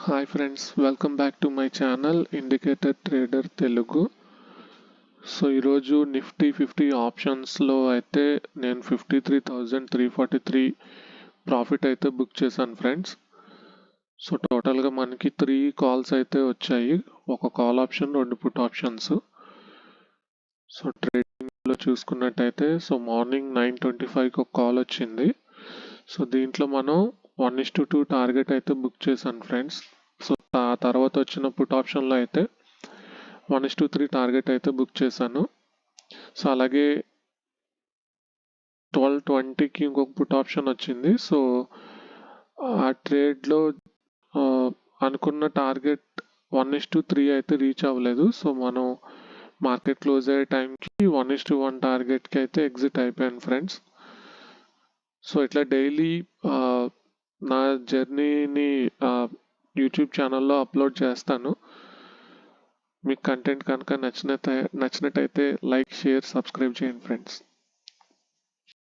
Hi friends, welcome back to my channel indicator trader Telugu. So ఈరోజు Nifty 50 ఆప్షన్స్లో అయితే నేను 53,343 ప్రాఫిట్ అయితే బుక్ చేశాను ఫ్రెండ్స్. సో టోటల్గా మనకి 3 కాల్స్ అయితే వచ్చాయి. ఒక call option, 2 put options. So ట్రేడింగ్లో చూసుకున్నట్టయితే సో మార్నింగ్ 9:25కి ఒక కాల్ వచ్చింది. సో దీంట్లో మనం 1:2 టార్గెట్ అయితే బుక్ చేశాను ఫ్రెండ్స్. సో ఆ తర్వాత వచ్చిన పుట్ ఆప్షన్లో అయితే 1:3 టార్గెట్ అయితే బుక్ చేశాను. సో అలాగే 12:20కి ఇంకొక పుట్ ఆప్షన్ వచ్చింది. సో ఆ ట్రేడ్లో అనుకున్న టార్గెట్ 1:3 అయితే రీచ్ అవ్వలేదు. సో మనం మార్కెట్ క్లోజ్ అయ్యే టైంకి 1:1 టార్గెట్కి అయితే ఎగ్జిట్ అయిపోయాను ఫ్రెండ్స్. సో ఇట్లా డైలీ నా జర్నీని యూట్యూబ్ ఛానల్లో అప్లోడ్ చేస్తాను. మీకు కంటెంట్ కనుక నచ్చినట్టయితే లైక్, షేర్, సబ్స్క్రైబ్ చేయండి ఫ్రెండ్స్.